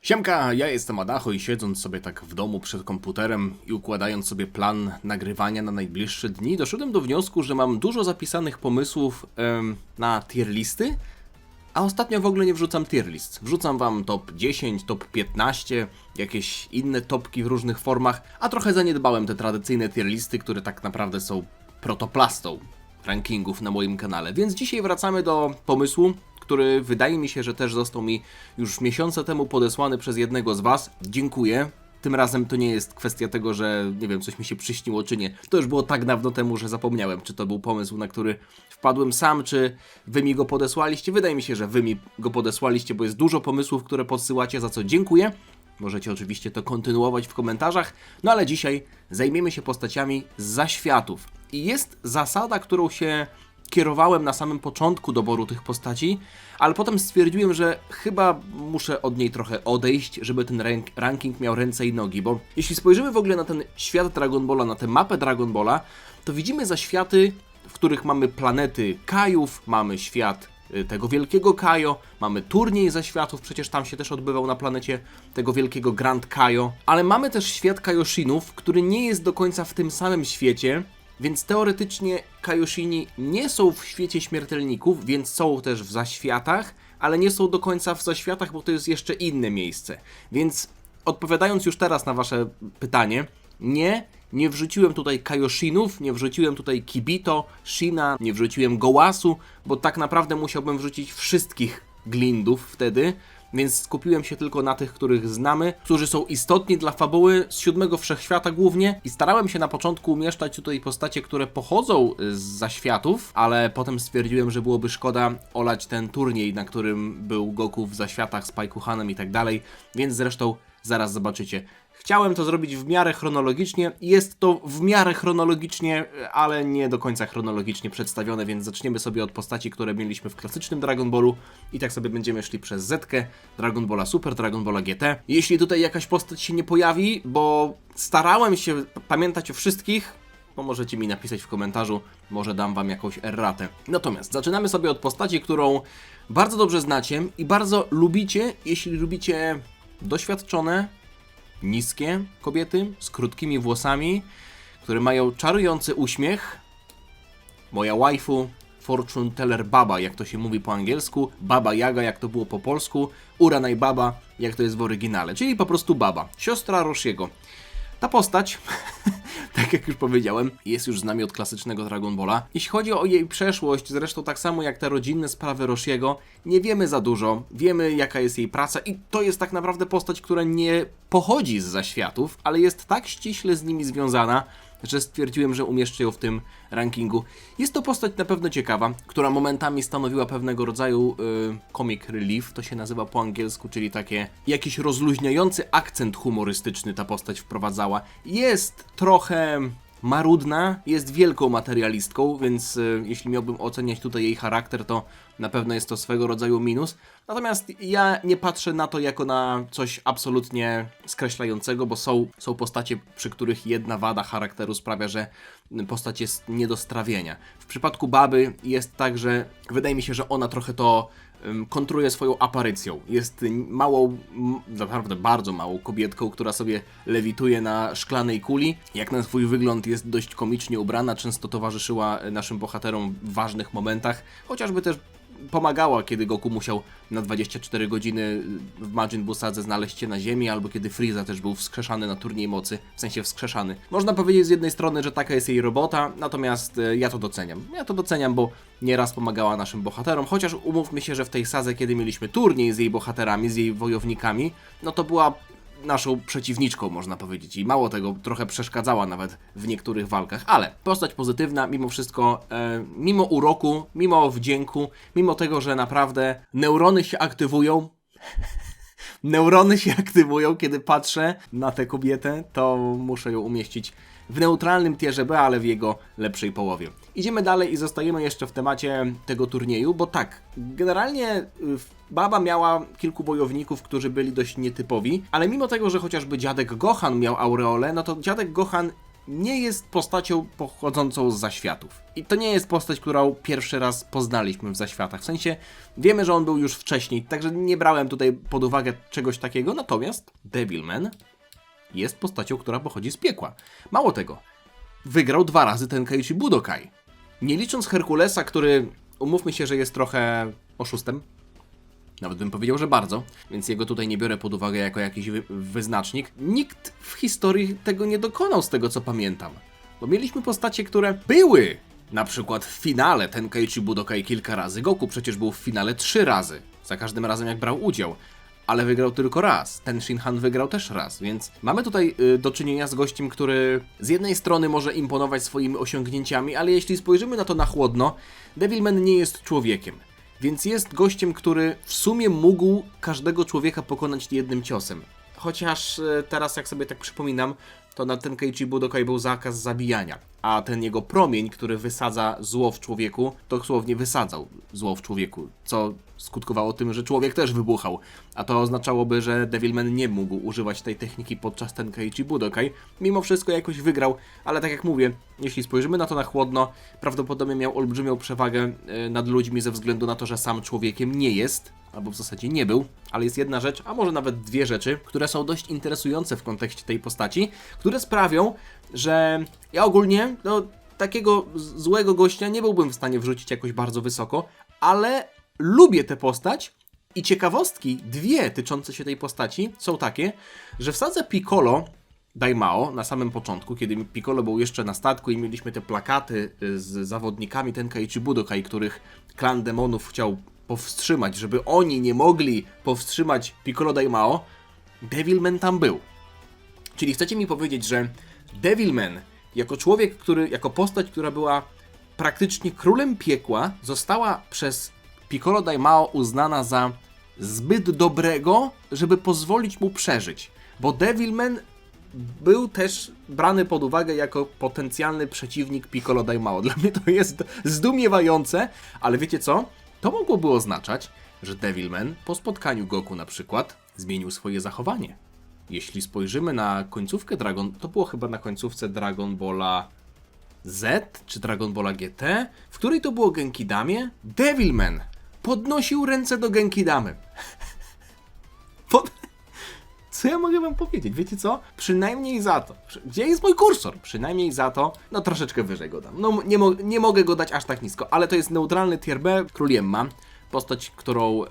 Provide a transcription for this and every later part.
Siemka, ja jestem Adacho i siedząc sobie tak w domu przed komputerem i układając sobie plan nagrywania na najbliższe dni, doszedłem do wniosku, że mam dużo zapisanych pomysłów na tier listy, a ostatnio w ogóle nie wrzucam tier list. Wrzucam wam top 10, top 15, jakieś inne topki w różnych formach, a trochę zaniedbałem te tradycyjne tier listy, które tak naprawdę są protoplastą rankingów na moim kanale. Więc dzisiaj wracamy do pomysłu, który wydaje mi się, że też został mi już miesiące temu podesłany przez jednego z was. Dziękuję. Tym razem to nie jest kwestia tego, że nie wiem, coś mi się przyśniło czy nie. To już było tak dawno temu, że zapomniałem, czy to był pomysł, na który wpadłem sam, czy wy mi go podesłaliście. Wydaje mi się, że wy mi go podesłaliście, bo jest dużo pomysłów, które podsyłacie, za co dziękuję. Możecie oczywiście to kontynuować w komentarzach, no ale dzisiaj zajmiemy się postaciami z zaświatów. I jest zasada, którą się kierowałem na samym początku doboru tych postaci, ale potem stwierdziłem, że chyba muszę od niej trochę odejść, żeby ten ranking miał ręce i nogi, bo jeśli spojrzymy w ogóle na ten świat Dragon Balla, na tę mapę Dragon Balla, to widzimy zaświaty, w których mamy planety Kaiów, mamy świat tego wielkiego Kaio, mamy turniej zaświatów, przecież tam się też odbywał na planecie tego wielkiego Grand Kaio, ale mamy też świat Kaioshinów, który nie jest do końca w tym samym świecie, więc teoretycznie Kaioshini nie są w świecie śmiertelników, więc są też w zaświatach, ale nie są do końca w zaświatach, bo to jest jeszcze inne miejsce. Więc odpowiadając już teraz na wasze pytanie, nie wrzuciłem tutaj Kaioshinów, nie wrzuciłem tutaj Kibito, Shina, nie wrzuciłem Gołasu, bo tak naprawdę musiałbym wrzucić wszystkich Glindów wtedy, więc skupiłem się tylko na tych, których znamy, którzy są istotni dla fabuły z siódmego wszechświata głównie i starałem się na początku umieszczać tutaj postacie, które pochodzą z zaświatów, ale potem stwierdziłem, że byłoby szkoda olać ten turniej, na którym był Goku w zaświatach z Paikuhanem i tak dalej, więc zresztą zaraz zobaczycie. Chciałem to zrobić w miarę chronologicznie, jest to w miarę chronologicznie, ale nie do końca chronologicznie przedstawione, więc zaczniemy sobie od postaci, które mieliśmy w klasycznym Dragon Ballu i tak sobie będziemy szli przez Zetkę, Dragon Balla Super, Dragon Balla GT. Jeśli tutaj jakaś postać się nie pojawi, bo starałem się pamiętać o wszystkich, to możecie mi napisać w komentarzu, może dam wam jakąś erratę. Natomiast zaczynamy sobie od postaci, którą bardzo dobrze znacie i bardzo lubicie, jeśli lubicie doświadczone, niskie kobiety z krótkimi włosami, które mają czarujący uśmiech. Moja waifu, Fortune Teller Baba, jak to się mówi po angielsku, Baba Yaga, jak to było po polsku, Uranai Baba, jak to jest w oryginale, czyli po prostu Baba, siostra Roshiego. Ta postać, tak jak już powiedziałem, jest już z nami od klasycznego Dragon Balla. Jeśli chodzi o jej przeszłość, zresztą tak samo jak te rodzinne sprawy Roshiego, nie wiemy za dużo, wiemy jaka jest jej praca i to jest tak naprawdę postać, która nie pochodzi z zaświatów, ale jest tak ściśle z nimi związana, że stwierdziłem, że umieszczę ją w tym rankingu. Jest to postać na pewno ciekawa, która momentami stanowiła pewnego rodzaju comic relief, to się nazywa po angielsku, czyli takie jakiś rozluźniający akcent humorystyczny ta postać wprowadzała. Jest trochę marudna, jest wielką materialistką, więc jeśli miałbym oceniać tutaj jej charakter, to na pewno jest to swego rodzaju minus. Natomiast ja nie patrzę na to jako na coś absolutnie skreślającego, bo są postacie, przy których jedna wada charakteru sprawia, że postać jest nie do strawienia. W przypadku Baby jest tak, że wydaje mi się, że ona trochę to kontruje swoją aparycją. Jest małą, naprawdę bardzo małą kobietką, która sobie lewituje na szklanej kuli. Jak na swój wygląd jest dość komicznie ubrana, często towarzyszyła naszym bohaterom w ważnych momentach, chociażby też pomagała, kiedy Goku musiał na 24 godziny w Majin Busadze znaleźć się na ziemi, albo kiedy Frieza też był wskrzeszany na turniej mocy, w sensie wskrzeszany. Można powiedzieć z jednej strony, że taka jest jej robota, natomiast ja to doceniam. Ja to doceniam, bo nieraz pomagała naszym bohaterom, chociaż umówmy się, że w tej sadze, kiedy mieliśmy turniej z jej bohaterami, z jej wojownikami, no to była naszą przeciwniczką, można powiedzieć. I mało tego, trochę przeszkadzała nawet w niektórych walkach, ale postać pozytywna, mimo wszystko, mimo uroku, mimo wdzięku, mimo tego, że naprawdę neurony się aktywują, neurony się aktywują, kiedy patrzę na tę kobietę, to muszę ją umieścić w neutralnym tierze B, ale w jego lepszej połowie. Idziemy dalej i zostajemy jeszcze w temacie tego turnieju, bo tak, generalnie Baba miała kilku wojowników, którzy byli dość nietypowi, ale mimo tego, że chociażby dziadek Gohan miał aureolę, no to dziadek Gohan nie jest postacią pochodzącą z zaświatów. I to nie jest postać, którą pierwszy raz poznaliśmy w zaświatach. W sensie, wiemy, że on był już wcześniej, także nie brałem tutaj pod uwagę czegoś takiego, natomiast Devilman jest postacią, która pochodzi z piekła. Mało tego, wygrał 2 razy Tenkaichi Budokai. Nie licząc Herkulesa, który, umówmy się, że jest trochę oszustem, nawet bym powiedział, że bardzo, więc jego tutaj nie biorę pod uwagę jako jakiś wyznacznik. Nikt w historii tego nie dokonał, z tego co pamiętam. Bo mieliśmy postacie, które były na przykład w finale Tenkaichi Budokai kilka razy. Goku przecież był w finale 3 razy, za każdym razem jak brał udział. Ale wygrał tylko raz. Ten Shinhan wygrał też raz, więc mamy tutaj do czynienia z gościem, który z jednej strony może imponować swoimi osiągnięciami, ale jeśli spojrzymy na to na chłodno, Devilman nie jest człowiekiem. Więc jest gościem, który w sumie mógł każdego człowieka pokonać jednym ciosem. Chociaż teraz jak sobie tak przypominam, to na Tenkaichi Budokai był zakaz zabijania. A ten jego promień, który wysadza zło w człowieku, to dosłownie wysadzał zło w człowieku. Co skutkowało tym, że człowiek też wybuchał. A to oznaczałoby, że Devilman nie mógł używać tej techniki podczas Tenkaichi Budokai. Mimo wszystko jakoś wygrał, ale tak jak mówię, jeśli spojrzymy na to na chłodno, prawdopodobnie miał olbrzymią przewagę nad ludźmi ze względu na to, że sam człowiekiem nie jest, albo w zasadzie nie był, ale jest jedna rzecz, a może nawet 2 rzeczy, które są dość interesujące w kontekście tej postaci, które sprawią, że ja ogólnie, takiego złego gościa nie byłbym w stanie wrzucić jakoś bardzo wysoko, ale lubię tę postać i ciekawostki 2 tyczące się tej postaci są takie, że wsadzę Piccolo Daimao na samym początku, kiedy Piccolo był jeszcze na statku i mieliśmy te plakaty z zawodnikami Tenkaichi Budokai, których klan demonów chciał powstrzymać, żeby oni nie mogli powstrzymać Piccolo Daimao, Devilman tam był. Czyli chcecie mi powiedzieć, że Devilman jako człowiek, jako postać, która była praktycznie królem piekła, została przez Piccolo Daimao uznana za zbyt dobrego, żeby pozwolić mu przeżyć. Bo Devilman był też brany pod uwagę jako potencjalny przeciwnik Piccolo Daimao. Dla mnie to jest zdumiewające, ale wiecie co? To mogłoby oznaczać, że Devilman po spotkaniu Goku na przykład zmienił swoje zachowanie. Jeśli spojrzymy na końcówkę to było chyba na końcówce Dragon Balla Z czy Dragon Balla GT, w której to było Genkidamie, Devilman podnosił ręce do Genkidamy. Co ja mogę wam powiedzieć? Wiecie co? Przynajmniej za to. Gdzie jest mój kursor? Przynajmniej za to. No troszeczkę wyżej go dam. No nie mogę go dać aż tak nisko, ale to jest neutralny tier B. Król Yemma. Postać, którą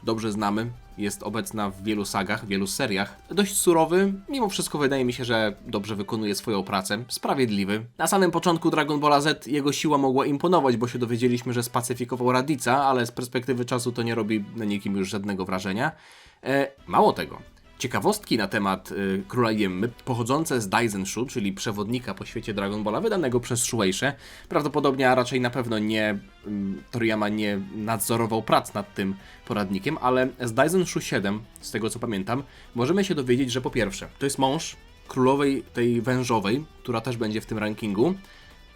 dobrze znamy. Jest obecna w wielu sagach, w wielu seriach. Dość surowy, mimo wszystko wydaje mi się, że dobrze wykonuje swoją pracę. Sprawiedliwy. Na samym początku Dragon Balla Z jego siła mogła imponować, bo się dowiedzieliśmy, że spacyfikował Raditza, ale z perspektywy czasu to nie robi na nikim już żadnego wrażenia. Mało tego. Ciekawostki na temat Króla Yemmy pochodzące z Daizenshu, czyli przewodnika po świecie Dragon Balla wydanego przez Shueisha. Prawdopodobnie, a raczej na pewno nie Toriyama nie nadzorował prac nad tym poradnikiem, ale z Daizenshu 7, z tego co pamiętam, możemy się dowiedzieć, że po pierwsze, to jest mąż królowej tej wężowej, która też będzie w tym rankingu.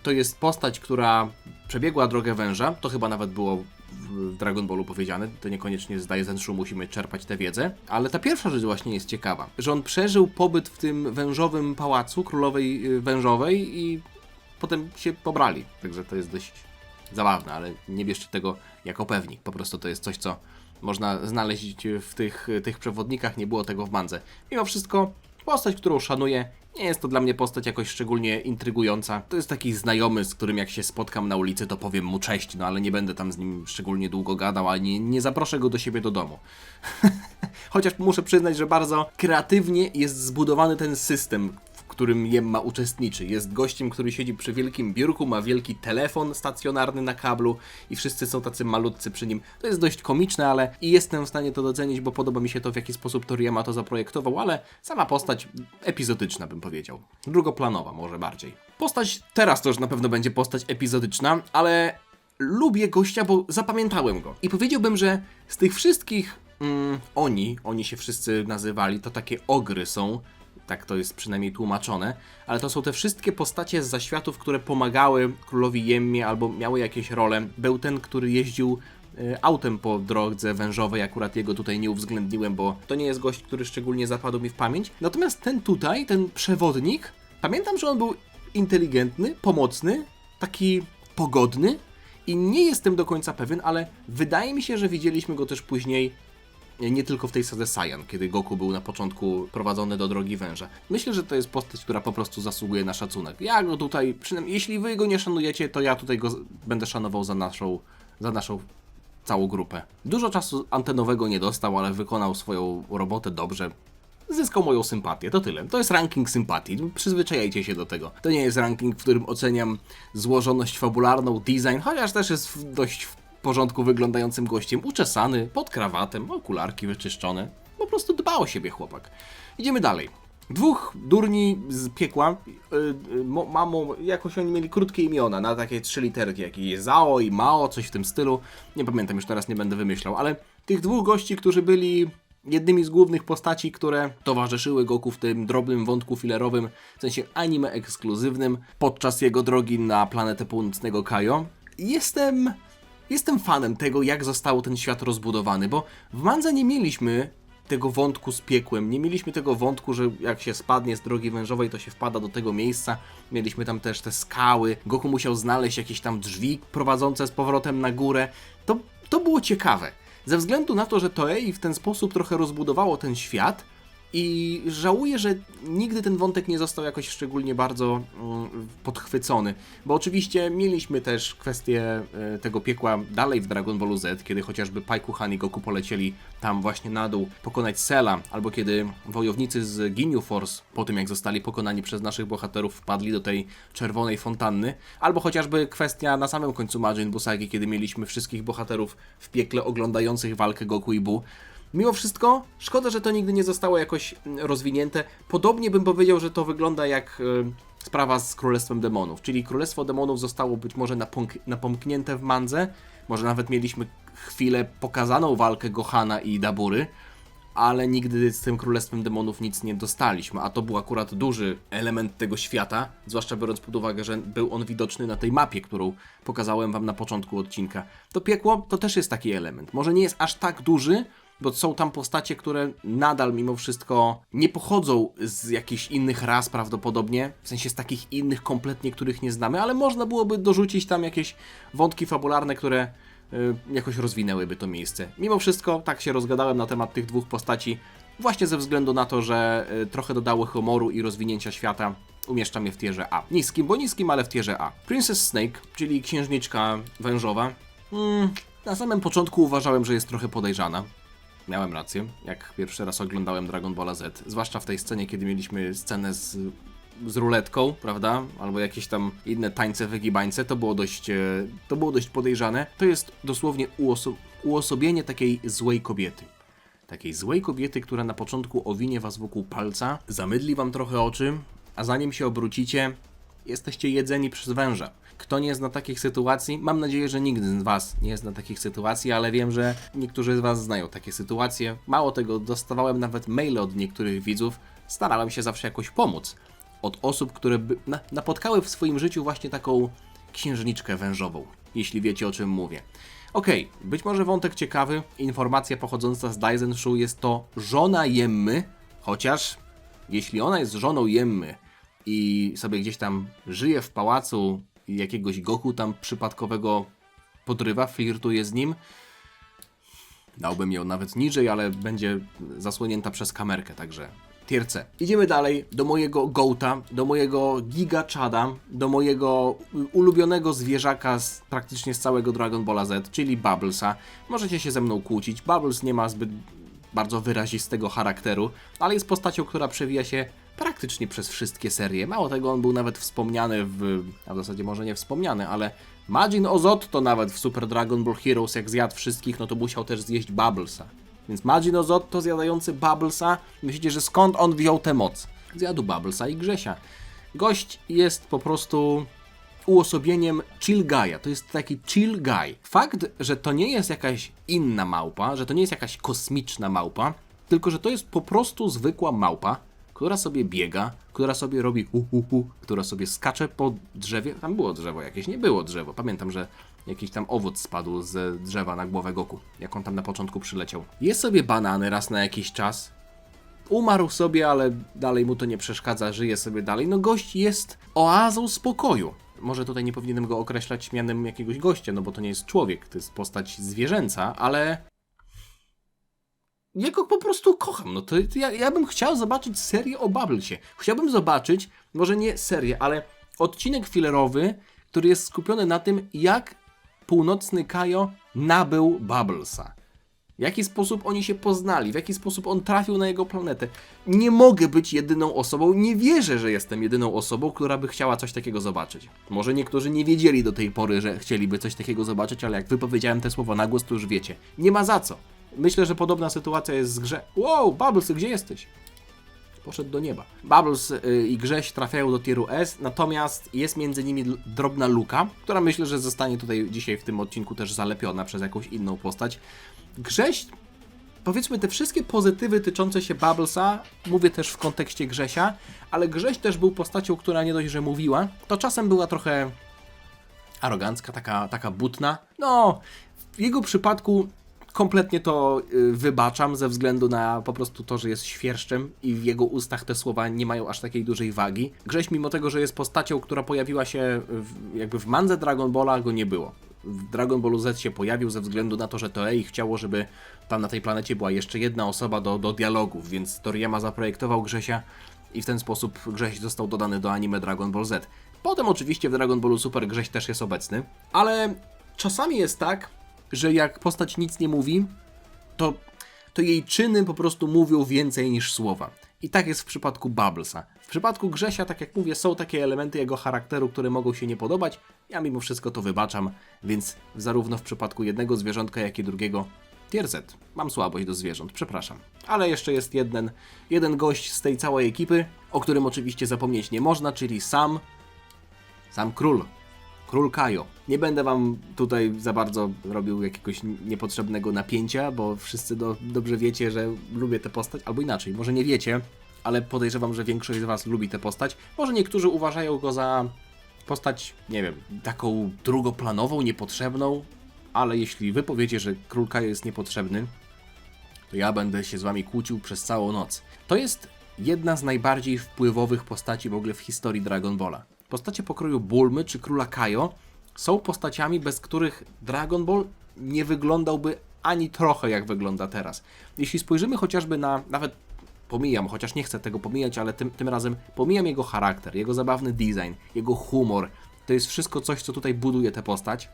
To jest postać, która przebiegła drogę węża, to chyba nawet było w Dragon Ballu powiedziane, to niekoniecznie z Daizenshu musimy czerpać tę wiedzę, ale ta pierwsza rzecz właśnie jest ciekawa, że on przeżył pobyt w tym wężowym pałacu królowej wężowej i potem się pobrali, także to jest dość zabawne, ale nie bierzcie tego jako pewnik, po prostu to jest coś, co można znaleźć w tych przewodnikach, nie było tego w mandze. Mimo wszystko postać, którą szanuję. Nie jest to dla mnie postać jakoś szczególnie intrygująca. To jest taki znajomy, z którym jak się spotkam na ulicy, to powiem mu cześć, no ale nie będę tam z nim szczególnie długo gadał, ani nie zaproszę go do siebie do domu. Chociaż muszę przyznać, że bardzo kreatywnie jest zbudowany ten system, w którym Yemma uczestniczy. Jest gościem, który siedzi przy wielkim biurku, ma wielki telefon stacjonarny na kablu i wszyscy są tacy malutcy przy nim. To jest dość komiczne, ale i jestem w stanie to docenić, bo podoba mi się to, w jaki sposób Toriyama to zaprojektował, ale sama postać epizodyczna, bym powiedział. Drugoplanowa może bardziej. Postać teraz to już na pewno będzie postać epizodyczna, ale lubię gościa, bo zapamiętałem go. I powiedziałbym, że z tych wszystkich oni się wszyscy nazywali, to takie ogry są, tak to jest przynajmniej tłumaczone, ale to są te wszystkie postacie z zaświatów, które pomagały królowi Yemmie albo miały jakieś role. Był ten, który jeździł autem po drodze wężowej, akurat jego tutaj nie uwzględniłem, bo to nie jest gość, który szczególnie zapadł mi w pamięć. Natomiast ten tutaj, ten przewodnik, pamiętam, że on był inteligentny, pomocny, taki pogodny i nie jestem do końca pewien, ale wydaje mi się, że widzieliśmy go też później nie tylko w tej sadze Saiyan, kiedy Goku był na początku prowadzony do drogi węża. Myślę, że to jest postać, która po prostu zasługuje na szacunek. Ja go tutaj, przynajmniej jeśli wy go nie szanujecie, to ja tutaj go będę szanował za naszą całą grupę. Dużo czasu antenowego nie dostał, ale wykonał swoją robotę dobrze. Zyskał moją sympatię, to tyle. To jest ranking sympatii, przyzwyczajajcie się do tego. To nie jest ranking, w którym oceniam złożoność fabularną, design, chociaż też jest dość w porządku wyglądającym gościem, uczesany, pod krawatem, okularki wyczyszczone. Po prostu dba o siebie chłopak. Idziemy dalej. Dwóch durni z piekła, mamo, jakoś oni mieli krótkie imiona, na takie 3 literki, jakieś Zao i Mao, coś w tym stylu. Nie pamiętam, już teraz nie będę wymyślał, ale tych dwóch gości, którzy byli jednymi z głównych postaci, które towarzyszyły Goku w tym drobnym wątku filerowym, w sensie anime ekskluzywnym, podczas jego drogi na planetę północnego Kaio. Jestem fanem tego, jak został ten świat rozbudowany, bo w mandze nie mieliśmy tego wątku z piekłem, nie mieliśmy tego wątku, że jak się spadnie z drogi wężowej, to się wpada do tego miejsca. Mieliśmy tam też te skały, Goku musiał znaleźć jakieś tam drzwi prowadzące z powrotem na górę. To było ciekawe. Ze względu na to, że Toei w ten sposób trochę rozbudowało ten świat i żałuję, że nigdy ten wątek nie został jakoś szczególnie bardzo podchwycony, bo oczywiście mieliśmy też kwestię tego piekła dalej w Dragon Ballu Z, kiedy chociażby Paikuhan i Goku polecieli tam właśnie na dół pokonać Cella, albo kiedy wojownicy z Ginyu Force, po tym jak zostali pokonani przez naszych bohaterów, wpadli do tej czerwonej fontanny, albo chociażby kwestia na samym końcu Majin Buu sagi, kiedy mieliśmy wszystkich bohaterów w piekle oglądających walkę Goku i Buu. Mimo wszystko, szkoda, że to nigdy nie zostało jakoś rozwinięte. Podobnie bym powiedział, że to wygląda jak sprawa z Królestwem Demonów. Czyli Królestwo Demonów zostało być może napomknięte w mandze. Może nawet mieliśmy chwilę pokazaną walkę Gohana i Dabury, ale nigdy z tym Królestwem Demonów nic nie dostaliśmy. A to był akurat duży element tego świata, zwłaszcza biorąc pod uwagę, że był on widoczny na tej mapie, którą pokazałem wam na początku odcinka. To piekło to też jest taki element. Może nie jest aż tak duży, bo są tam postacie, które nadal mimo wszystko nie pochodzą z jakichś innych ras prawdopodobnie, w sensie z takich innych kompletnie, których nie znamy, ale można byłoby dorzucić tam jakieś wątki fabularne, które jakoś rozwinęłyby to miejsce. Mimo wszystko tak się rozgadałem na temat tych dwóch postaci, właśnie ze względu na to, że trochę dodały humoru i rozwinięcia świata. Umieszczam je w tierze A. Niskim, bo niskim, ale w tierze A. Princess Snake, czyli księżniczka wężowa. Na samym początku uważałem, że jest trochę podejrzana. Miałem rację, jak pierwszy raz oglądałem Dragon Balla Z, zwłaszcza w tej scenie, kiedy mieliśmy scenę z ruletką, prawda, albo jakieś tam inne tańce, wygibańce, to było dość podejrzane. To jest dosłownie uosobienie takiej złej kobiety. Takiej złej kobiety, która na początku owinie was wokół palca, zamydli wam trochę oczy, a zanim się obrócicie, jesteście jedzeni przez węża. Kto nie zna takich sytuacji? Mam nadzieję, że nikt z was nie zna takich sytuacji, ale wiem, że niektórzy z was znają takie sytuacje. Mało tego, dostawałem nawet maile od niektórych widzów. Starałem się zawsze jakoś pomóc. Od osób, które napotkały w swoim życiu właśnie taką księżniczkę wężową. Jeśli wiecie, o czym mówię. Okej, być może wątek ciekawy. Informacja pochodząca z Daizenshu jest to żona Jemmy, chociaż jeśli ona jest żoną Jemmy i sobie gdzieś tam żyje w pałacu i jakiegoś Goku tam przypadkowego podrywa, flirtuje z nim, dałbym ją nawet niżej, ale będzie zasłonięta przez kamerkę, także tier C. Idziemy dalej do mojego Goata, do mojego Giga Chada, do mojego ulubionego zwierzaka praktycznie z całego Dragon Balla Z, czyli Bubblesa. Możecie się ze mną kłócić, Bubbles nie ma zbyt bardzo wyrazistego charakteru, ale jest postacią, która przewija się praktycznie przez wszystkie serie. Mało tego, on był nawet wspomniany a w zasadzie może nie wspomniany, ale Majin Ozotto nawet w Super Dragon Ball Heroes, jak zjadł wszystkich, no to musiał też zjeść Bubblesa. Więc Majin Ozotto zjadający Bubblesa, myślicie, że skąd on wziął tę moc? Zjadł Bubblesa i Grzesia. Gość jest po prostu uosobieniem chill guy'a. To jest taki chill guy. Fakt, że to nie jest jakaś inna małpa, że to nie jest jakaś kosmiczna małpa, tylko że to jest po prostu zwykła małpa, która sobie biega, która sobie robi która sobie skacze po drzewie. Tam było drzewo jakieś, nie było drzewo. Pamiętam, że jakiś tam owoc spadł z drzewa na głowę Goku, jak on tam na początku przyleciał. Je sobie banany raz na jakiś czas. Umarł sobie, ale dalej mu to nie przeszkadza, żyje sobie dalej. No gość jest oazą spokoju. Może tutaj nie powinienem go określać mianem jakiegoś gościa, no bo to nie jest człowiek, to jest postać zwierzęca, ale ja go po prostu kocham. No to ja bym chciał zobaczyć serię o Bubblesie. Chciałbym zobaczyć, może nie serię, ale odcinek filerowy, który jest skupiony na tym, jak północny Kajo nabył Bubblesa. W jaki sposób oni się poznali, w jaki sposób on trafił na jego planetę. Nie mogę być jedyną osobą, nie wierzę, że jestem jedyną osobą, która by chciała coś takiego zobaczyć. Może niektórzy nie wiedzieli do tej pory, że chcieliby coś takiego zobaczyć, ale jak wypowiedziałem te słowa na głos, to już wiecie. Nie ma za co. Myślę, że podobna sytuacja jest w grze. Wow, Bubbles, gdzie jesteś? Poszedł do nieba. Bubbles i Grześ trafiają do tieru S, natomiast jest między nimi drobna luka, która myślę, że zostanie tutaj dzisiaj w tym odcinku też zalepiona przez jakąś inną postać. Grześ, powiedzmy, te wszystkie pozytywy tyczące się Bubblesa, mówię też w kontekście Grzesia, ale Grześ też był postacią, która nie dość, że mówiła, to czasem była trochę arogancka, taka butna. No, w jego przypadku kompletnie to wybaczam ze względu na po prostu to, że jest świerszczem i w jego ustach te słowa nie mają aż takiej dużej wagi. Grześ, mimo tego, że jest postacią, która pojawiła się jakby w mandze Dragon Balla, go nie było. W Dragon Ballu Z się pojawił ze względu na to, że Toei chciało, żeby tam na tej planecie była jeszcze jedna osoba do dialogów, więc Toriyama zaprojektował Grzesia i w ten sposób Grześ został dodany do anime Dragon Ball Z. Potem oczywiście w Dragon Ballu Super Grześ też jest obecny, ale czasami jest tak, że jak postać nic nie mówi, to jej czyny po prostu mówią więcej niż słowa. I tak jest w przypadku Bubblesa. W przypadku Grzesia, tak jak mówię, są takie elementy jego charakteru, które mogą się nie podobać. Ja mimo wszystko to wybaczam, więc zarówno w przypadku jednego zwierzątka, jak i drugiego tier Z. Mam słabość do zwierząt, przepraszam. Ale jeszcze jest jeden gość z tej całej ekipy, o którym oczywiście zapomnieć nie można, czyli sam król. Król Kajo. Nie będę wam tutaj za bardzo robił jakiegoś niepotrzebnego napięcia, bo wszyscy dobrze wiecie, że lubię tę postać, albo inaczej, może nie wiecie, ale podejrzewam, że większość z was lubi tę postać. Może niektórzy uważają go za postać, nie wiem, taką drugoplanową, niepotrzebną, ale jeśli wy powiecie, że Król Kajo jest niepotrzebny, to ja będę się z wami kłócił przez całą noc. To jest jedna z najbardziej wpływowych postaci w ogóle w historii Dragon Balla. Postacie pokroju Bulmy czy Króla Kajo są postaciami, bez których Dragon Ball nie wyglądałby ani trochę jak wygląda teraz. Jeśli spojrzymy chociażby na, nawet pomijam, chociaż nie chcę tego pomijać, ale tym razem pomijam jego charakter, jego zabawny design, jego humor. To jest wszystko coś, co tutaj buduje tę postać,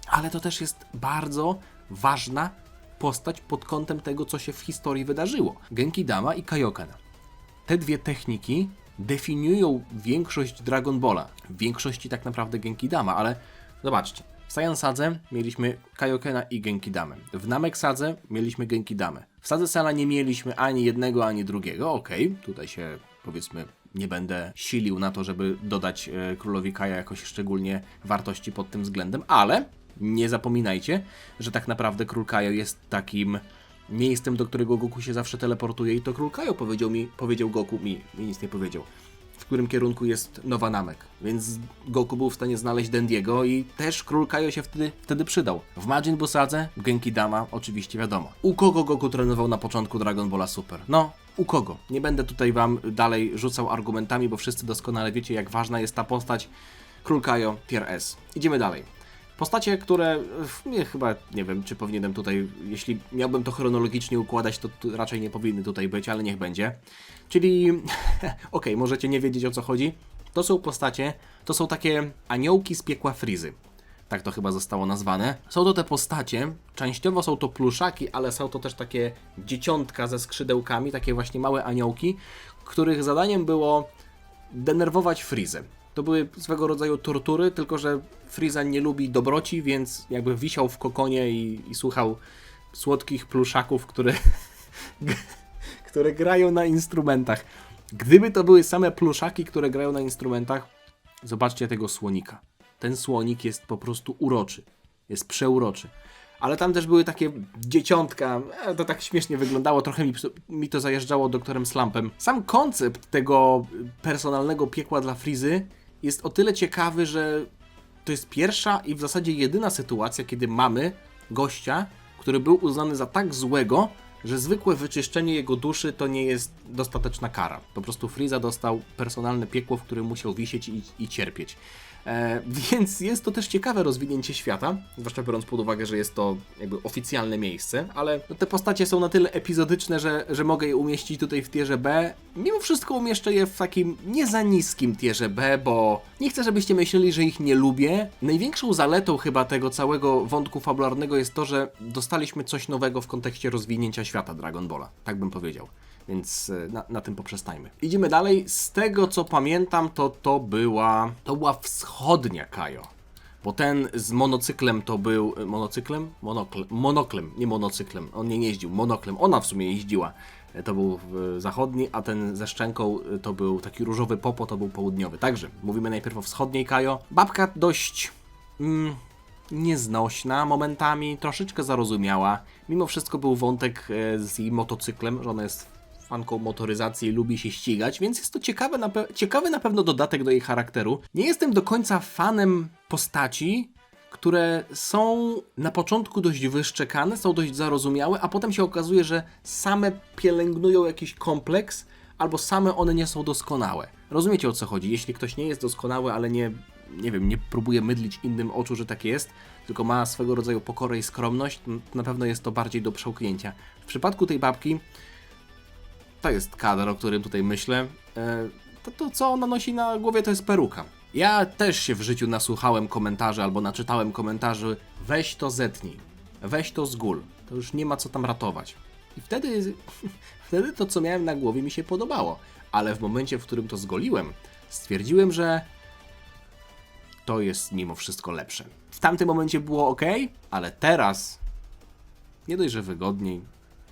ale to też jest bardzo ważna postać pod kątem tego, co się w historii wydarzyło. Genki-dama i Kaioken. Te dwie techniki definiują większość Dragon Balla. W większości tak naprawdę Genki-dama, ale zobaczcie. W Saiyan Sadze mieliśmy Kaiokena i Genki-damę. W Namek Sadze mieliśmy Genki-damę. W Sadze Cella nie mieliśmy ani jednego, ani drugiego. Okej, tutaj się, powiedzmy, nie będę silił na to, żeby dodać Królowi Kaja jakoś szczególnie wartości pod tym względem, ale nie zapominajcie, że tak naprawdę Król Kajo jest takim miejscem, do którego Goku się zawsze teleportuje, i to Król Kajo powiedział Goku, mi nic nie powiedział, w którym kierunku jest nowa Namek. Więc Goku był w stanie znaleźć Dendiego i też Król Kajo się wtedy przydał. W Majin Buu Sadze Genki-dama oczywiście wiadomo. U kogo Goku trenował na początku Dragon Balla Super? No, u kogo? Nie będę tutaj wam dalej rzucał argumentami, bo wszyscy doskonale wiecie, jak ważna jest ta postać. Król Kajo, tier S. Idziemy dalej. Postacie, które chyba nie wiem, czy powinienem tutaj, jeśli miałbym to chronologicznie układać, to raczej nie powinny tutaj być, ale niech będzie. Czyli, okej, możecie nie wiedzieć, o co chodzi. To są postacie, to są takie aniołki z piekła Frizy. Tak to chyba zostało nazwane. Są to te postacie, częściowo są to pluszaki, ale są to też takie dzieciątka ze skrzydełkami, takie właśnie małe aniołki, których zadaniem było denerwować Frizę. To były swego rodzaju tortury, tylko że Frieza nie lubi dobroci, więc jakby wisiał w kokonie i słuchał słodkich pluszaków, które grają na instrumentach. Gdyby to były same pluszaki, które grają na instrumentach, zobaczcie tego słonika. Ten słonik jest po prostu uroczy. Jest przeuroczy. Ale tam też były takie dzieciątka, to tak śmiesznie wyglądało, trochę mi to zajeżdżało doktorem Slumpem. Sam koncept tego personalnego piekła dla Frizy jest o tyle ciekawy, że to jest pierwsza i w zasadzie jedyna sytuacja, kiedy mamy gościa, który był uznany za tak złego, że zwykłe wyczyszczenie jego duszy to nie jest dostateczna kara. Po prostu Frieza dostał personalne piekło, w którym musiał wisieć i cierpieć. Więc jest to też ciekawe rozwinięcie świata, zwłaszcza biorąc pod uwagę, że jest to jakby oficjalne miejsce, ale te postacie są na tyle epizodyczne, że mogę je umieścić tutaj w tierze B. Mimo wszystko umieszczę je w takim nie za niskim tierze B, bo nie chcę, żebyście myśleli, że ich nie lubię. Największą zaletą chyba tego całego wątku fabularnego jest to, że dostaliśmy coś nowego w kontekście rozwinięcia świata Dragon Balla. Tak bym powiedział. Więc na tym poprzestańmy. Idziemy dalej. Z tego co pamiętam, to była wschodnia Kajo. Bo ten z monocyklem to był... Monocyklem? Monoklem, nie monocyklem. On nie jeździł, monoklem. Ona w sumie jeździła. To był zachodni, a ten ze szczęką to był taki różowy popo, to był południowy. Także mówimy najpierw o wschodniej Kajo. Babka dość... nieznośna momentami, troszeczkę zarozumiała. Mimo wszystko był wątek z jej motocyklem, że ona jest fanką motoryzacji i lubi się ścigać, więc jest to ciekawy na pewno dodatek do jej charakteru. Nie jestem do końca fanem postaci, które są na początku dość wyszczekane, są dość zarozumiałe, a potem się okazuje, że same pielęgnują jakiś kompleks, albo same one nie są doskonałe. Rozumiecie, o co chodzi? Jeśli ktoś nie jest doskonały, ale nie wiem, nie próbuje mydlić innym oczu, że tak jest, tylko ma swego rodzaju pokorę i skromność, to na pewno jest to bardziej do przełknięcia. W przypadku tej babki, to jest kadr, o którym tutaj myślę, to co ona nosi na głowie, to jest peruka. Ja też się w życiu nasłuchałem komentarzy, albo naczytałem komentarzy, weź to zetnij, weź to zgól, to już nie ma co tam ratować. I wtedy to, co miałem na głowie, mi się podobało, ale w momencie, w którym to zgoliłem, stwierdziłem, że to jest mimo wszystko lepsze. W tamtym momencie było ok, ale teraz nie dość, że wygodniej,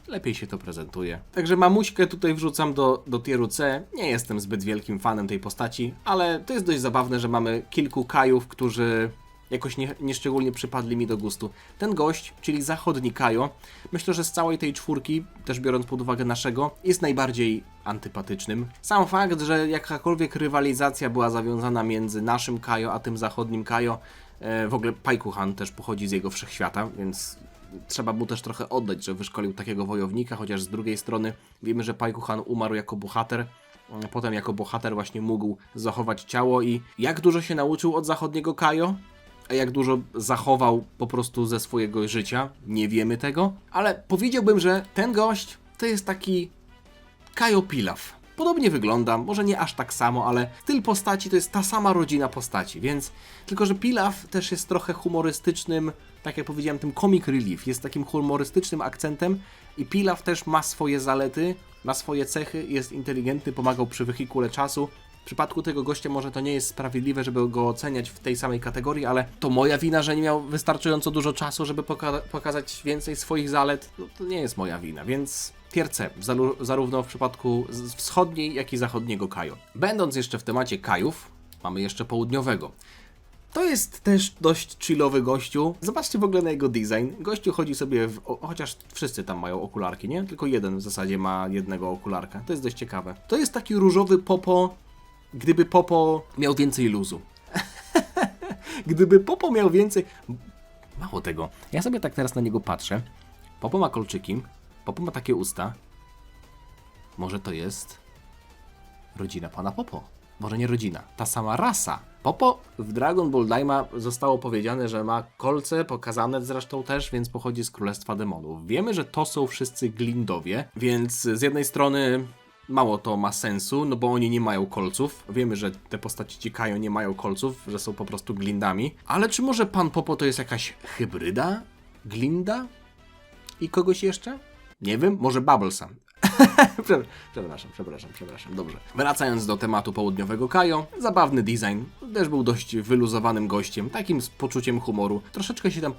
lepiej się to prezentuje. Także mamuśkę tutaj wrzucam do tieru C. Nie jestem zbyt wielkim fanem tej postaci, ale to jest dość zabawne, że mamy kilku Kajów, którzy jakoś nieszczególnie przypadli mi do gustu. Ten gość, czyli zachodni Kajo, myślę, że z całej tej czwórki, też biorąc pod uwagę naszego, jest najbardziej antypatycznym. Sam fakt, że jakakolwiek rywalizacja była zawiązana między naszym Kajo a tym zachodnim Kajo, w ogóle Paikuhan też pochodzi z jego wszechświata, więc trzeba mu też trochę oddać, że wyszkolił takiego wojownika, chociaż z drugiej strony wiemy, że Paikuhan umarł jako bohater, potem jako bohater właśnie mógł zachować ciało i jak dużo się nauczył od zachodniego Kajo, a jak dużo zachował po prostu ze swojego życia, nie wiemy tego, ale powiedziałbym, że ten gość to jest taki Kajo Pilaf. Podobnie wygląda, może nie aż tak samo, ale styl postaci to jest ta sama rodzina postaci, więc tylko, że Pilaf też jest trochę humorystycznym, tak jak powiedziałem, tym comic relief, jest takim humorystycznym akcentem i Pilaf też ma swoje zalety, ma swoje cechy, jest inteligentny, pomagał przy wehikule czasu. W przypadku tego gościa może to nie jest sprawiedliwe, żeby go oceniać w tej samej kategorii, ale to moja wina, że nie miał wystarczająco dużo czasu, żeby pokazać więcej swoich zalet. No, to nie jest moja wina, więc tier C, zarówno w przypadku wschodniej, jak i zachodniego Kajo. Będąc jeszcze w temacie Kajów, mamy jeszcze południowego. To jest też dość chillowy gościu. Zobaczcie w ogóle na jego design. Gościu chodzi sobie chociaż wszyscy tam mają okularki, nie? Tylko jeden w zasadzie ma jednego okularka. To jest dość ciekawe. To jest taki różowy popo, gdyby popo miał więcej luzu. Gdyby popo miał więcej... Mało tego. Ja sobie tak teraz na niego patrzę. Popo ma kolczyki. Popo ma takie usta. Może to jest rodzina pana Popo. Może nie rodzina, ta sama rasa. Popo w Dragon Ball Daima zostało powiedziane, że ma kolce, pokazane zresztą też, więc pochodzi z Królestwa Demonów. Wiemy, że to są wszyscy Glindowie, więc z jednej strony mało to ma sensu, no bo oni nie mają kolców. Wiemy, że te postaci ci Kajo nie mają kolców, że są po prostu Glindami. Ale czy może pan Popo to jest jakaś hybryda? Glinda? I kogoś jeszcze? Nie wiem, może Bubblesa. Przepraszam, dobrze. Wracając do tematu południowego Kajo, zabawny design, też był dość wyluzowanym gościem, takim z poczuciem humoru. Troszeczkę się tam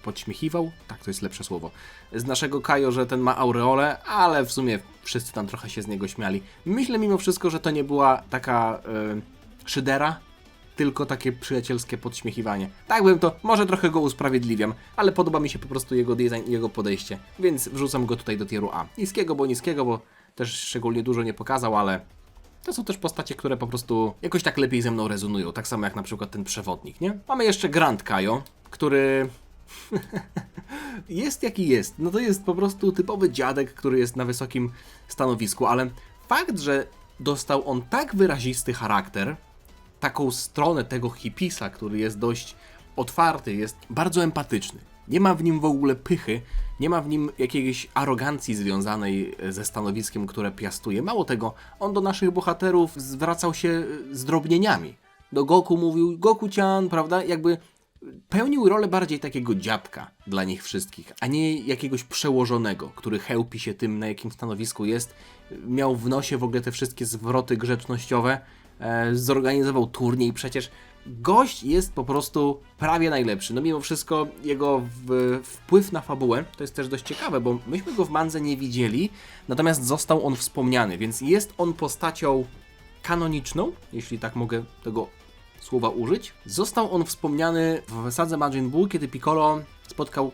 podśmiechiwał? Tak, to jest lepsze słowo. Z naszego Kajo, że ten ma aureolę, ale w sumie wszyscy tam trochę się z niego śmiali. Myślę mimo wszystko, że to nie była taka szydera, tylko takie przyjacielskie podśmiechiwanie. Tak bym to, może trochę go usprawiedliwiam, ale podoba mi się po prostu jego design i jego podejście, więc wrzucam go tutaj do tieru A. Niskiego, bo też szczególnie dużo nie pokazał, ale to są też postacie, które po prostu jakoś tak lepiej ze mną rezonują, tak samo jak na przykład ten przewodnik, nie? Mamy jeszcze Grand Kajo, który... jest jaki jest. No to jest po prostu typowy dziadek, który jest na wysokim stanowisku, ale fakt, że dostał on tak wyrazisty charakter, taką stronę tego hipisa, który jest dość otwarty, jest bardzo empatyczny. Nie ma w nim w ogóle pychy, nie ma w nim jakiejś arogancji związanej ze stanowiskiem, które piastuje. Mało tego, on do naszych bohaterów zwracał się zdrobnieniami. Do Goku mówił Goku-chan, prawda? Jakby pełnił rolę bardziej takiego dziadka dla nich wszystkich, a nie jakiegoś przełożonego, który chełpi się tym, na jakim stanowisku jest. Miał w nosie w ogóle te wszystkie zwroty grzecznościowe, zorganizował turniej, przecież gość jest po prostu prawie najlepszy. No mimo wszystko jego wpływ na fabułę to jest też dość ciekawe, bo myśmy go w mandze nie widzieli, natomiast został on wspomniany, więc jest on postacią kanoniczną, jeśli tak mogę tego słowa użyć. Został on wspomniany w sadze Majin Buu, kiedy Piccolo spotkał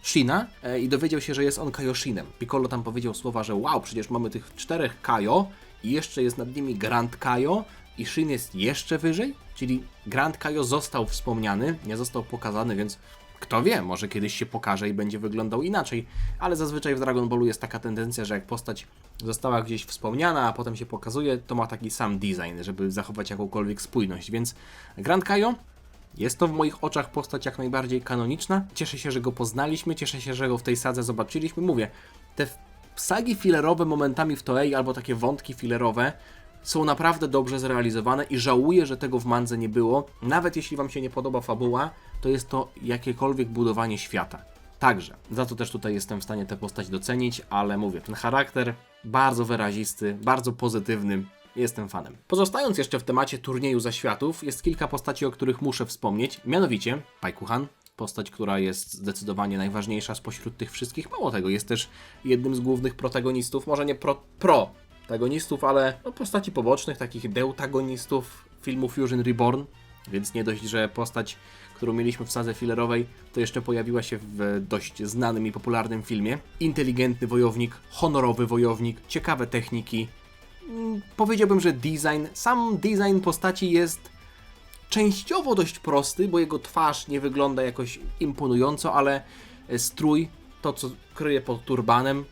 Shina i dowiedział się, że jest on Kaioshinem. Piccolo tam powiedział słowa, że wow, przecież mamy tych 4 Kaio i jeszcze jest nad nimi Grand Kaio i Shin jest jeszcze wyżej, czyli Grand Kaio został wspomniany, nie został pokazany, więc kto wie, może kiedyś się pokaże i będzie wyglądał inaczej, ale zazwyczaj w Dragon Ballu jest taka tendencja, że jak postać została gdzieś wspomniana, a potem się pokazuje, to ma taki sam design, żeby zachować jakąkolwiek spójność, więc Grand Kaio jest to w moich oczach postać jak najbardziej kanoniczna. Cieszę się, że go poznaliśmy, cieszę się, że go w tej sadze zobaczyliśmy. Mówię, te sagi filerowe momentami w Toei albo takie wątki filerowe są naprawdę dobrze zrealizowane i żałuję, że tego w mandze nie było. Nawet jeśli wam się nie podoba fabuła, to jest to jakiekolwiek budowanie świata. Także, za to też tutaj jestem w stanie tę postać docenić, ale mówię, ten charakter bardzo wyrazisty, bardzo pozytywny. Jestem fanem. Pozostając jeszcze w temacie turnieju zaświatów, jest kilka postaci, o których muszę wspomnieć. Mianowicie Paikuhan, postać, która jest zdecydowanie najważniejsza spośród tych wszystkich. Mało tego, jest też jednym z głównych protagonistów, może nie protagonistów, ale no, postaci pobocznych, takich deutagonistów filmu Fusion Reborn. Więc nie dość, że postać, którą mieliśmy w sadze filerowej, to jeszcze pojawiła się w dość znanym i popularnym filmie. Inteligentny wojownik, honorowy wojownik, ciekawe techniki. Powiedziałbym, że sam design postaci jest częściowo dość prosty, bo jego twarz nie wygląda jakoś imponująco, ale strój, to co kryje pod turbanem,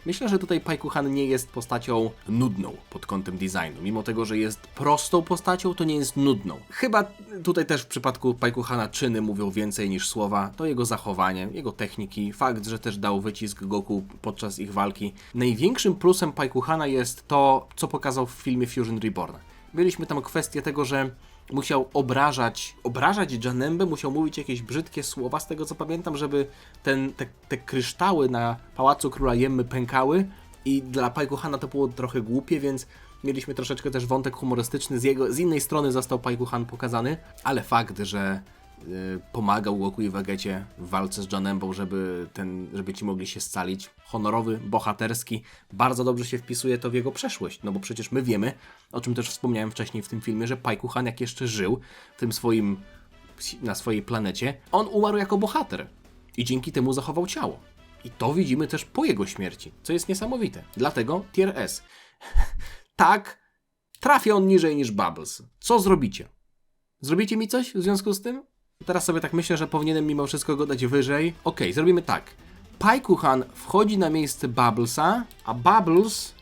myślę, że tutaj Paikuhan nie jest postacią nudną pod kątem designu. Mimo tego, że jest prostą postacią, to nie jest nudną. Chyba tutaj też w przypadku Paikuhana czyny mówią więcej niż słowa. To jego zachowanie, jego techniki, fakt, że też dał wycisk Goku podczas ich walki. Największym plusem Paikuhana jest to, co pokazał w filmie Fusion Reborn. Mieliśmy tam kwestię tego, że musiał obrażać Janembę, musiał mówić jakieś brzydkie słowa, z tego co pamiętam, żeby te kryształy na Pałacu Króla Jemmy pękały i dla Paikuhana to było trochę głupie, więc mieliśmy troszeczkę też wątek humorystyczny, z innej strony został Paikuhan pokazany, ale fakt, że pomagał Goku i Vegecie w walce z Janembą, żeby ci mogli się scalić. Honorowy, bohaterski, bardzo dobrze się wpisuje to w jego przeszłość, no bo przecież my wiemy, o czym też wspomniałem wcześniej w tym filmie, że Paikuhan jak jeszcze żył na swojej planecie, on umarł jako bohater i dzięki temu zachował ciało. I to widzimy też po jego śmierci, co jest niesamowite. Dlatego tier S. Tak, trafia on niżej niż Bubbles. Co zrobicie? Zrobicie mi coś w związku z tym? Teraz sobie tak myślę, że powinienem mimo wszystko go dać wyżej. Okej, zrobimy tak. Paikuhan wchodzi na miejsce Bubblesa, a Bubbles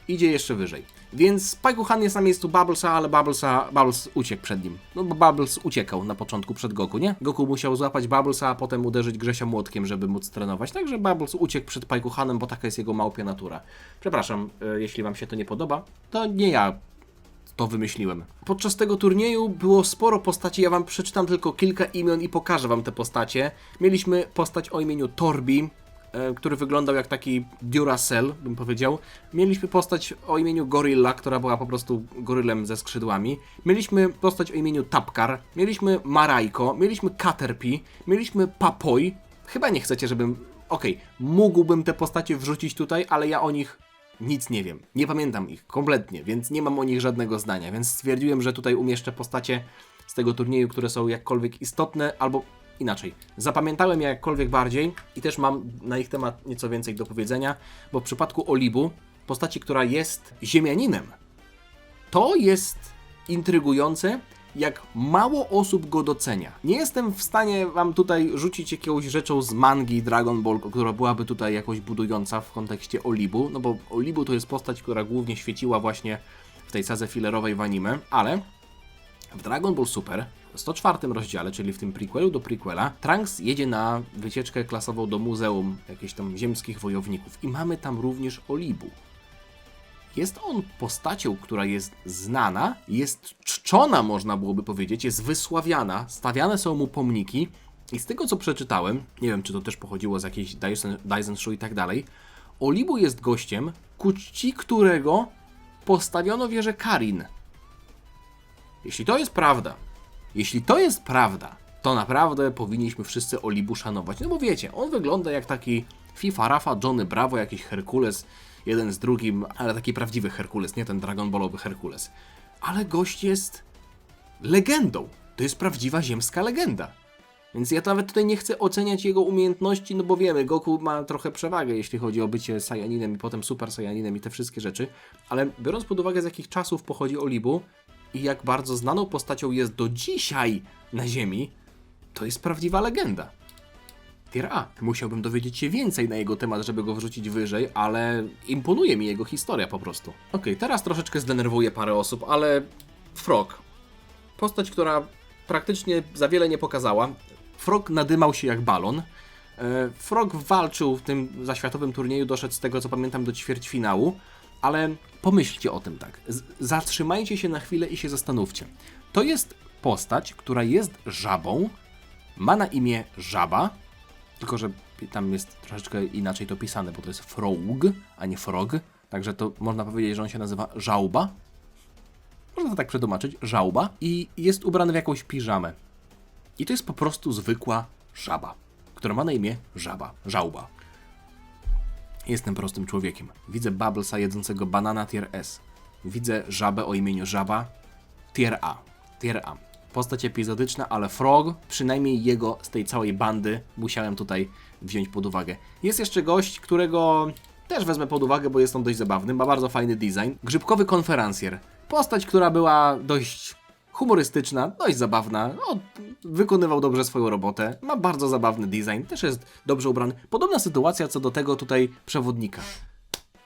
idzie jeszcze wyżej. Więc Paikuhan jest na miejscu Bubblesa, ale Bubbles uciekł przed nim. No bo Bubbles uciekał na początku przed Goku, nie? Goku musiał złapać Bubblesa, a potem uderzyć Grzesia młotkiem, żeby móc trenować. Także Bubbles uciekł przed Paikuhanem, bo taka jest jego małpia natura. Przepraszam, jeśli wam się to nie podoba. To nie ja to wymyśliłem. Podczas tego turnieju było sporo postaci, ja wam przeczytam tylko kilka imion i pokażę wam te postacie. Mieliśmy postać o imieniu Torbi, który wyglądał jak taki Duracell, bym powiedział. Mieliśmy postać o imieniu Gorilla, która była po prostu gorylem ze skrzydłami. Mieliśmy postać o imieniu Tapkar, mieliśmy Maraiko, mieliśmy Caterpie, mieliśmy Papoi. Chyba nie chcecie, żebym... mógłbym te postacie wrzucić tutaj, ale ja o nich nic nie wiem. Nie pamiętam ich kompletnie, więc nie mam o nich żadnego zdania. Więc stwierdziłem, że tutaj umieszczę postacie z tego turnieju, które są jakkolwiek istotne, albo inaczej. Zapamiętałem je jakkolwiek bardziej i też mam na ich temat nieco więcej do powiedzenia, bo w przypadku Olibu, postaci, która jest ziemianinem, to jest intrygujące, jak mało osób go docenia. Nie jestem w stanie wam tutaj rzucić jakąś rzeczą z mangi Dragon Ball, która byłaby tutaj jakoś budująca w kontekście Olibu, no bo Olibu to jest postać, która głównie świeciła właśnie w tej sadze fillerowej w anime, ale w Dragon Ball Super w 104 rozdziale, czyli w tym prequelu do prequela, Trunks jedzie na wycieczkę klasową do muzeum jakichś tam ziemskich wojowników i mamy tam również Olibu. Jest on postacią, która jest znana, jest czczona, można byłoby powiedzieć, jest wysławiana, stawiane są mu pomniki i z tego, co przeczytałem, nie wiem, czy to też pochodziło z jakiejś Daisenshu i tak dalej, Olibu jest gościem, ku czci którego postawiono wieżę Karin. Jeśli to jest prawda, to naprawdę powinniśmy wszyscy Olibu szanować. No bo wiecie, on wygląda jak taki FIFA Rafa, Johnny Bravo, jakiś Herkules, jeden z drugim, ale taki prawdziwy Herkules, nie ten Dragon Ballowy Herkules. Ale gość jest legendą. To jest prawdziwa ziemska legenda. Więc ja nawet tutaj nie chcę oceniać jego umiejętności, no bo wiemy, Goku ma trochę przewagę, jeśli chodzi o bycie Saiyaninem i potem Super Saiyaninem i te wszystkie rzeczy, ale biorąc pod uwagę, z jakich czasów pochodzi Olibu i jak bardzo znaną postacią jest do dzisiaj na Ziemi, to jest prawdziwa legenda. Tier A. Musiałbym dowiedzieć się więcej na jego temat, żeby go wrzucić wyżej, ale imponuje mi jego historia po prostu. Okej, teraz troszeczkę zdenerwuję parę osób, ale Frog. Postać, która praktycznie za wiele nie pokazała. Frog nadymał się jak balon. Frog walczył w tym zaświatowym turnieju, doszedł z tego co pamiętam do ćwierćfinału, ale pomyślcie o tym tak. Zatrzymajcie się na chwilę i się zastanówcie. To jest postać, która jest żabą, ma na imię Żaba, tylko że tam jest troszeczkę inaczej to pisane, bo to jest Frog, a nie Frog, także to można powiedzieć, że on się nazywa Żałba. Można to tak przetłumaczyć, Żałba, i jest ubrany w jakąś piżamę. I to jest po prostu zwykła żaba, która ma na imię Żałba. Jestem prostym człowiekiem. Widzę Bubblesa jedzącego banana tier S. Widzę żabę o imieniu Żaba tier A. Postać epizodyczna, ale Frog, przynajmniej jego z tej całej bandy, musiałem tutaj wziąć pod uwagę. Jest jeszcze gość, którego też wezmę pod uwagę, bo jest on dość zabawny, ma bardzo fajny design. Grzybkowy konferencjer. Postać, która była dość humorystyczna, dość zabawna, wykonywał dobrze swoją robotę, ma bardzo zabawny design, też jest dobrze ubrany. Podobna sytuacja co do tego tutaj przewodnika.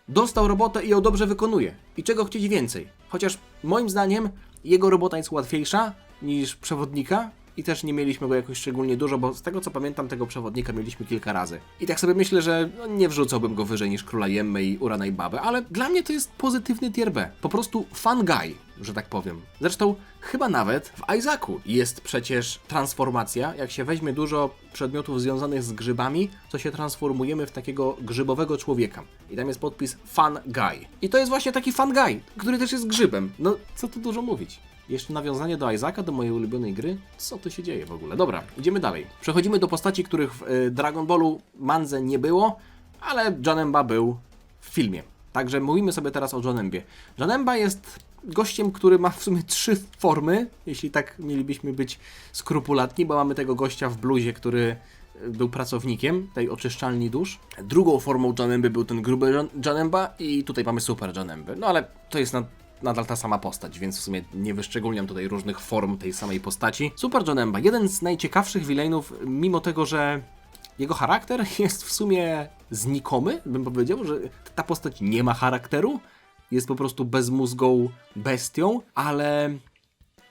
Dostał robotę i ją dobrze wykonuje. I czego chcieć więcej? Chociaż moim zdaniem jego robota jest łatwiejsza niż przewodnika i też nie mieliśmy go jakoś szczególnie dużo, bo z tego co pamiętam tego przewodnika mieliśmy kilka razy. I tak sobie myślę, że nie wrzucałbym go wyżej niż Króla Jemmy i Urana i Babę, ale dla mnie to jest pozytywny tier B. Po prostu fun guy, że tak powiem. Zresztą chyba nawet w Isaacu jest przecież transformacja, jak się weźmie dużo przedmiotów związanych z grzybami, to się transformujemy w takiego grzybowego człowieka. I tam jest podpis fun guy. I to jest właśnie taki fun guy, który też jest grzybem. No, co tu dużo mówić. Jeszcze nawiązanie do Isaaca, do mojej ulubionej gry. Co tu się dzieje w ogóle? Dobra, idziemy dalej. Przechodzimy do postaci, których w Dragon Ballu Mandze nie było, ale Janemba był w filmie. Także mówimy sobie teraz o Janembie. Janemba jest gościem, który ma w sumie 3 formy, jeśli tak mielibyśmy być skrupulatni, bo mamy tego gościa w bluzie, który był pracownikiem tej oczyszczalni dusz. Drugą formą Janemby był ten gruby Janemba i tutaj mamy super Janembę. No ale to jest nadal ta sama postać, więc w sumie nie wyszczególniam tutaj różnych form tej samej postaci. Super Janemba, jeden z najciekawszych villainów, mimo tego, że jego charakter jest w sumie znikomy, bym powiedział, że ta postać nie ma charakteru, jest po prostu bezmózgą bestią, ale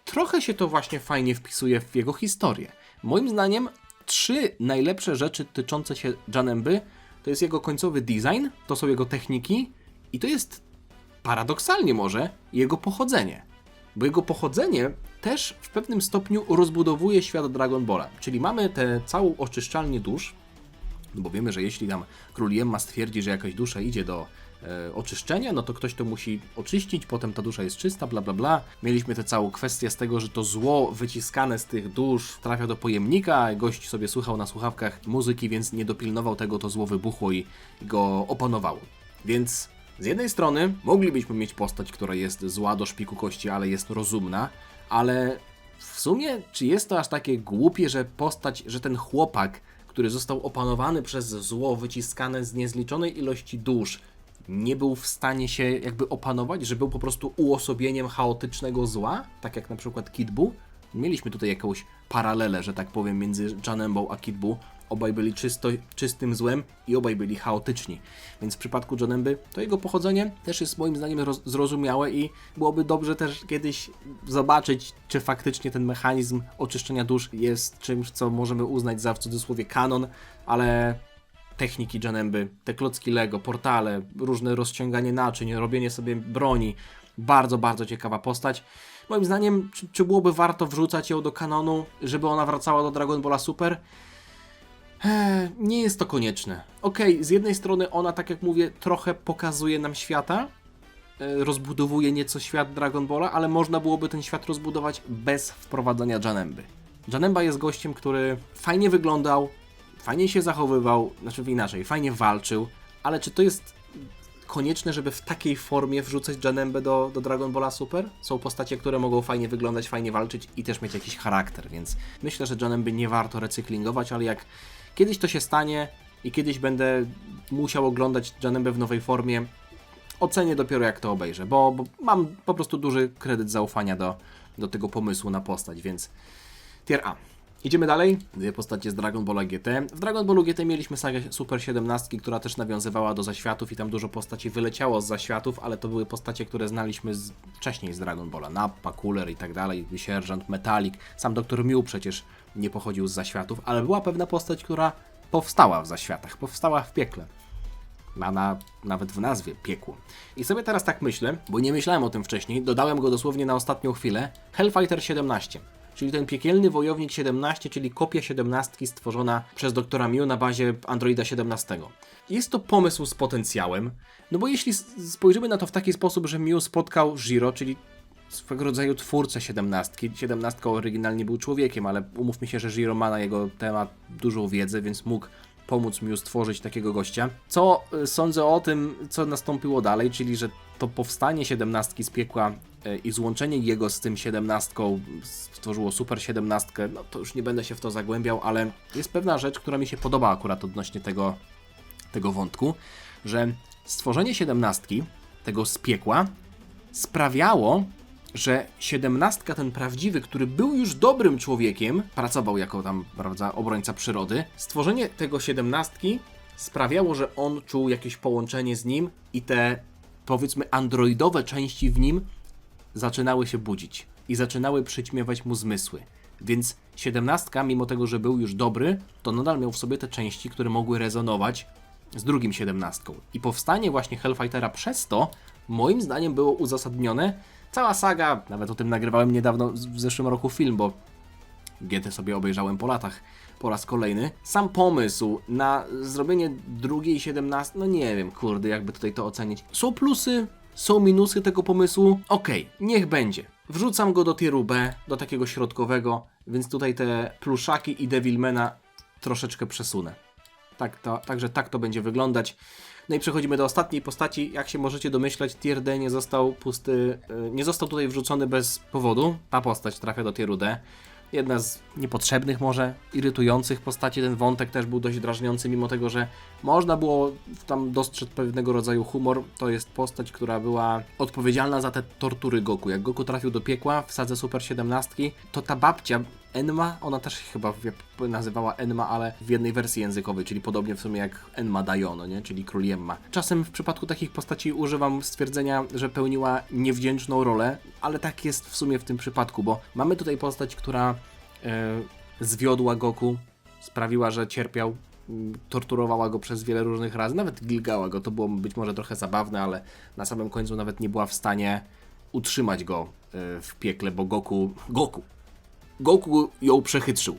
trochę się to właśnie fajnie wpisuje w jego historię. Moim zdaniem 3 najlepsze rzeczy tyczące się Janemby to jest jego końcowy design, to są jego techniki i to jest paradoksalnie może jego pochodzenie. Bo jego pochodzenie też w pewnym stopniu rozbudowuje świat Dragon Balla. Czyli mamy tę całą oczyszczalnię dusz, no bo wiemy, że jeśli tam Król Jemma stwierdzi, że jakaś dusza idzie do oczyszczenia, no to ktoś to musi oczyścić, potem ta dusza jest czysta, bla bla bla. Mieliśmy tę całą kwestię z tego, że to zło wyciskane z tych dusz trafia do pojemnika, gość sobie słuchał na słuchawkach muzyki, więc nie dopilnował tego, to zło wybuchło i go opanowało. Więc z jednej strony moglibyśmy mieć postać, która jest zła do szpiku kości, ale jest rozumna, ale w sumie czy jest to aż takie głupie, że ten chłopak, który został opanowany przez zło wyciskane z niezliczonej ilości dusz, nie był w stanie się jakby opanować, że był po prostu uosobieniem chaotycznego zła, tak jak na przykład Kid Buu? mieliśmy tutaj jakąś paralelę, że tak powiem, między Janembą a Kid Buu. Obaj byli czystym złem i obaj byli chaotyczni. Więc w przypadku Janemby to jego pochodzenie też jest moim zdaniem zrozumiałe i byłoby dobrze też kiedyś zobaczyć, czy faktycznie ten mechanizm oczyszczenia dusz jest czymś, co możemy uznać za w cudzysłowie kanon, ale techniki Janemby, te klocki Lego, portale, różne rozciąganie naczyń, robienie sobie broni, bardzo, bardzo ciekawa postać. Moim zdaniem, czy byłoby warto wrzucać ją do kanonu, żeby ona wracała do Dragon Balla Super? Nie jest to konieczne. Okej, z jednej strony ona, tak jak mówię, trochę pokazuje nam świata, rozbudowuje nieco świat Dragon Balla, ale można byłoby ten świat rozbudować bez wprowadzania Janemby. Janemba jest gościem, który fajnie wyglądał, fajnie się zachowywał, znaczy inaczej, fajnie walczył, ale czy to jest konieczne, żeby w takiej formie wrzucać Janembę do Dragon Balla Super? Są postacie, które mogą fajnie wyglądać, fajnie walczyć i też mieć jakiś charakter, więc myślę, że Janemby nie warto recyklingować, ale jak kiedyś to się stanie i kiedyś będę musiał oglądać Janembę w nowej formie, ocenię dopiero jak to obejrzę, bo mam po prostu duży kredyt zaufania do tego pomysłu na postać, więc tier A. Idziemy dalej. Dwie postacie z Dragon Balla GT. W Dragon Ballu GT mieliśmy sagę Super 17, która też nawiązywała do zaświatów i tam dużo postaci wyleciało z zaświatów, ale to były postacie, które znaliśmy wcześniej z Dragon Balla. Nappa, Cooler i tak dalej, Sierżant, Metalik. Sam Dr. Mew przecież nie pochodził z zaświatów, ale była pewna postać, która powstała w zaświatach, powstała w piekle. Ma nawet w nazwie piekło. I sobie teraz tak myślę, bo nie myślałem o tym wcześniej, dodałem go dosłownie na ostatnią chwilę. Hellfighter 17. Czyli ten piekielny wojownik 17, czyli kopia 17 stworzona przez doktora Mew na bazie Androida 17. Jest to pomysł z potencjałem, no bo jeśli spojrzymy na to w taki sposób, że Mew spotkał Zero, czyli swego rodzaju twórcę 17. 17 oryginalnie był człowiekiem, ale umówmy się, że Zero ma na jego temat dużą wiedzę, więc mógł pomóc Mew stworzyć takiego gościa. Co sądzę o tym, co nastąpiło dalej, czyli że to powstanie 17 z piekła i złączenie jego z tym 17 stworzyło Super 17, no to już nie będę się w to zagłębiał, ale jest pewna rzecz, która mi się podoba akurat odnośnie tego wątku, że stworzenie 17 tego z piekła sprawiało, że 17, ten prawdziwy, który był już dobrym człowiekiem, pracował jako tam, prawda, obrońca przyrody, stworzenie tego 17 sprawiało, że on czuł jakieś połączenie z nim i te, powiedzmy, androidowe części w nim zaczynały się budzić i zaczynały przyćmiewać mu zmysły. Więc 17, mimo tego, że był już dobry, to nadal miał w sobie te części, które mogły rezonować z drugim 17. I powstanie właśnie Hellfightera przez to, moim zdaniem, było uzasadnione. Cała saga, nawet o tym nagrywałem niedawno, w zeszłym roku film, bo GT sobie obejrzałem po latach po raz kolejny. Sam pomysł na zrobienie drugiej 17, no nie wiem, kurde, jakby tutaj to ocenić. Są plusy, są minusy tego pomysłu. Okej, niech będzie. Wrzucam go do tieru B, do takiego środkowego, więc tutaj te pluszaki i Devilmana troszeczkę przesunę. Także tak to będzie wyglądać. No i przechodzimy do ostatniej postaci. Jak się możecie domyślać, tier D nie został pusty, nie został tutaj wrzucony bez powodu. Ta postać trafia do tieru D. Jedna z niepotrzebnych może, irytujących postaci. Ten wątek też był dość drażniący, mimo tego, że można było tam dostrzec pewnego rodzaju humor. To jest postać, która była odpowiedzialna za te tortury Goku. Jak Goku trafił do piekła w sadze Super 17, to ta babcia Enma, ona też się chyba nazywała Enma, ale w jednej wersji językowej, czyli podobnie w sumie jak Enma Daiono, nie? Czyli Król Jemma. Czasem w przypadku takich postaci używam stwierdzenia, że pełniła niewdzięczną rolę, ale tak jest w sumie w tym przypadku, bo mamy tutaj postać, która zwiodła Goku, sprawiła, że cierpiał, torturowała go przez wiele różnych razy, nawet gilgała go, to było być może trochę zabawne, ale na samym końcu nawet nie była w stanie utrzymać go w piekle, bo Goku ją przechytrzył.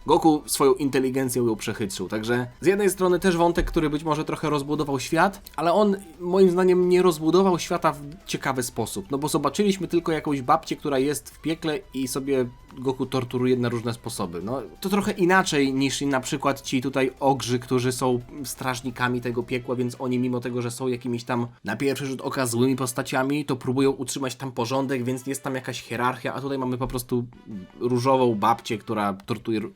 Goku swoją inteligencją ją przechytrzył, także z jednej strony też wątek, który być może trochę rozbudował świat, ale on moim zdaniem nie rozbudował świata w ciekawy sposób, no bo zobaczyliśmy tylko jakąś babcię, która jest w piekle i sobie Goku torturuje na różne sposoby. No to trochę inaczej niż na przykład ci tutaj ogrzy, którzy są strażnikami tego piekła, więc oni mimo tego, że są jakimiś tam na pierwszy rzut oka złymi postaciami, to próbują utrzymać tam porządek, więc jest tam jakaś hierarchia, a tutaj mamy po prostu różową babcię, która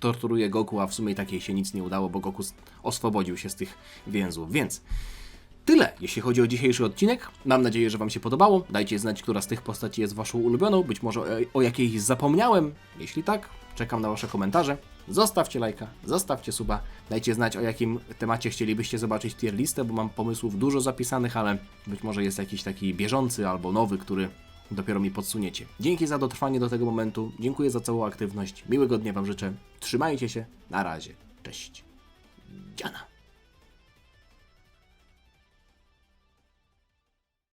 torturuje Goku, a w sumie takiej się nic nie udało, bo Goku oswobodził się z tych więzów, więc tyle, jeśli chodzi o dzisiejszy odcinek. Mam nadzieję, że Wam się podobało. Dajcie znać, która z tych postaci jest Waszą ulubioną. Być może o jakiejś zapomniałem. Jeśli tak, czekam na Wasze komentarze. Zostawcie lajka, zostawcie suba. Dajcie znać, o jakim temacie chcielibyście zobaczyć tier listę, bo mam pomysłów dużo zapisanych, ale być może jest jakiś taki bieżący albo nowy, który dopiero mi podsuniecie. Dzięki za dotrwanie do tego momentu. Dziękuję za całą aktywność. Miłego dnia Wam życzę. Trzymajcie się. Na razie. Cześć. Dziana.